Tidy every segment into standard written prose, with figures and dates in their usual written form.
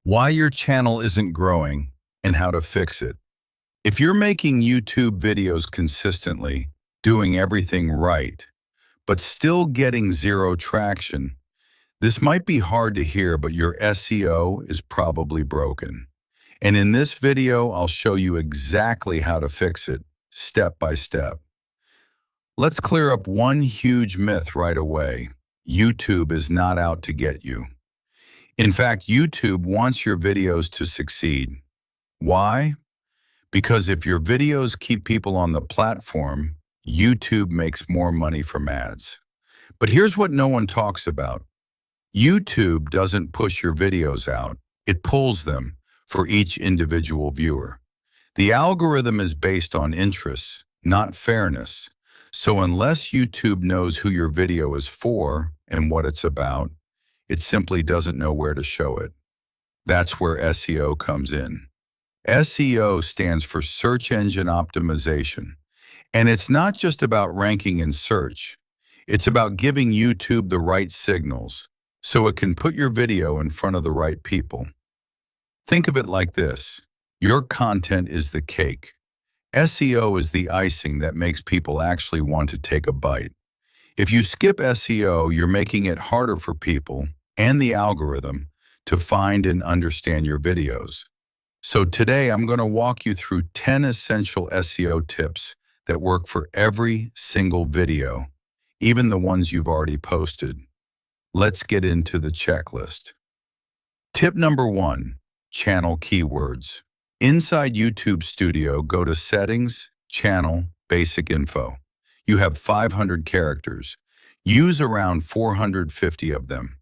Why your channel isn't growing and how to fix it. If you're making YouTube videos consistently, doing everything right, but still getting zero traction, this might be hard to hear, but your SEO is probably broken. And in this video, I'll show you exactly how to fix it, step by step. Let's clear up one huge myth right away. YouTube is not out to get you. In fact, YouTube wants your videos to succeed. Why? Because if your videos keep people on the platform, YouTube makes more money from ads. But here's what no one talks about. YouTube doesn't push your videos out. It pulls them for each individual viewer. The algorithm is based on interests, not fairness. So unless YouTube knows who your video is for and what it's about, it simply doesn't know where to show it. That's where SEO comes in. SEO stands for Search Engine Optimization. And it's not just about ranking in search. It's about giving YouTube the right signals so it can put your video in front of the right people. Think of it like this. Your content is the cake. SEO is the icing that makes people actually want to take a bite. If you skip SEO, you're making it harder for people and the algorithm to find and understand your videos. So today I'm going to walk you through 10 essential SEO tips that work for every single video, even the ones you've already posted. Let's get into the checklist. Tip number 1, channel keywords. Inside YouTube Studio, go to Settings, Channel, Basic Info. You have 500 characters. Use around 450 of them.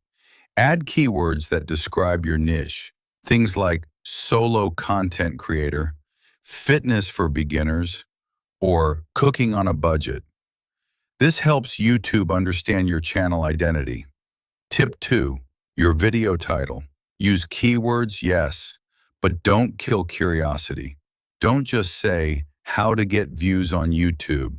Add keywords that describe your niche. Things like solo content creator, fitness for beginners, or cooking on a budget. This helps YouTube understand your channel identity. Tip 2, your video title. Use keywords, yes, but don't kill curiosity. Don't just say, how to get views on YouTube.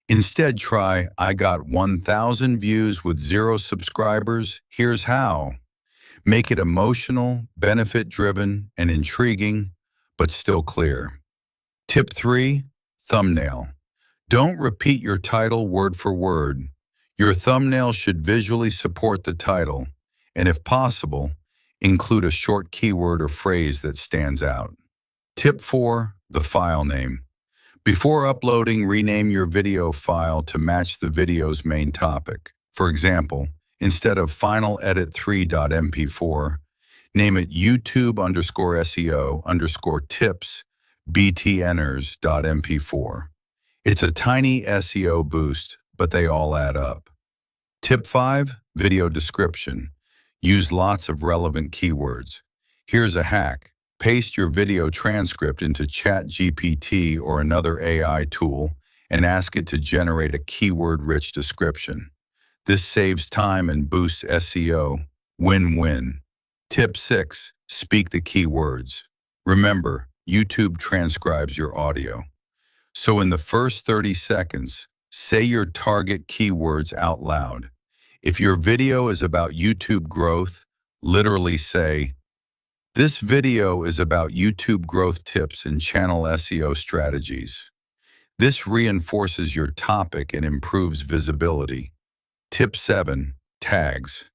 Instead, try, I got 1,000 views with 0 subscribers, here's how. Make it emotional, benefit-driven, and intriguing, but still clear. Tip 3, thumbnail. Don't repeat your title word for word. Your thumbnail should visually support the title, and if possible, include a short keyword or phrase that stands out. Tip 4, the file name. Before uploading, rename your video file to match the video's main topic. For example, instead of finaledit3.mp4, name it YouTube_SEO_tips btners.mp4. It's a tiny SEO boost, but they all add up. Tip 5, video description. Use lots of relevant keywords. Here's a hack. Paste your video transcript into ChatGPT or another AI tool and ask it to generate a keyword-rich description. This saves time and boosts SEO. Win-win. Tip 6, speak the keywords. Remember, YouTube transcribes your audio. So in the first 30 seconds, say your target keywords out loud. If your video is about YouTube growth, literally say, this video is about YouTube growth tips and channel SEO strategies. This reinforces your topic and improves visibility. Tip 7, tags.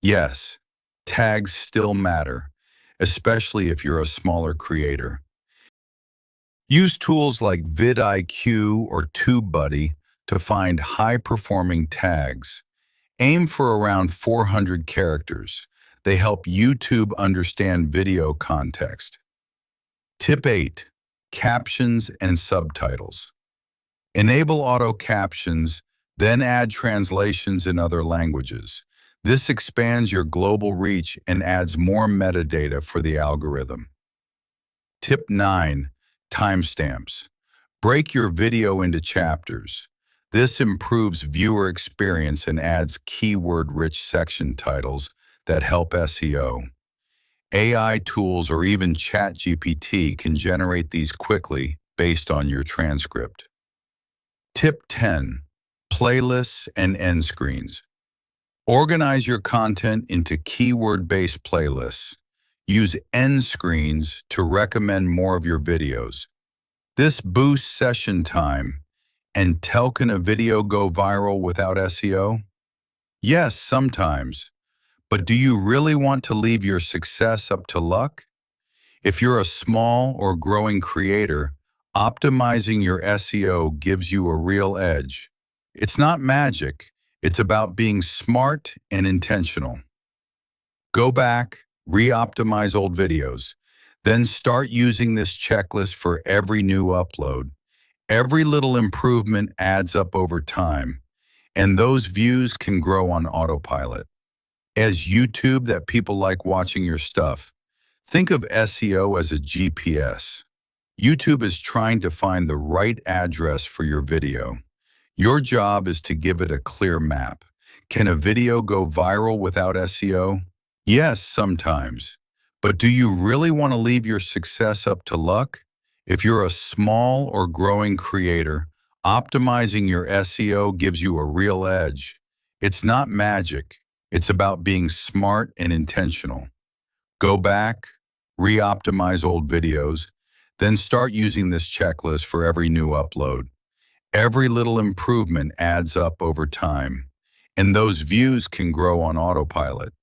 Yes, tags still matter, especially if you're a smaller creator. Use tools like vidIQ or TubeBuddy to find high-performing tags. Aim for around 400 characters. They help YouTube understand video context. Tip 8, captions and subtitles. Enable auto captions, then add translations in other languages. This expands your global reach and adds more metadata for the algorithm. Tip 9, timestamps. Break your video into chapters. This improves viewer experience and adds keyword-rich section titles that help SEO. AI tools or even ChatGPT can generate these quickly based on your transcript. Tip 10, playlists and end screens. Organize your content into keyword-based playlists. Use end screens to recommend more of your videos. This boosts session time. And can a video go viral without SEO? Yes, sometimes. But do you really want to leave your success up to luck? If you're a small or growing creator, optimizing your SEO gives you a real edge. It's not magic. It's about being smart and intentional. Go back, re-optimize old videos, then start using this checklist for every new upload. Every little improvement adds up over time, and those views can grow on autopilot. As YouTube that people like watching your stuff, think of SEO as a GPS. YouTube is trying to find the right address for your video. Your job is to give it a clear map. Can a video go viral without SEO? Yes, sometimes. But do you really want to leave your success up to luck? If you're a small or growing creator, optimizing your SEO gives you a real edge. It's not magic. It's about being smart and intentional. Go back, re-optimize old videos, then start using this checklist for every new upload. Every little improvement adds up over time, and those views can grow on autopilot.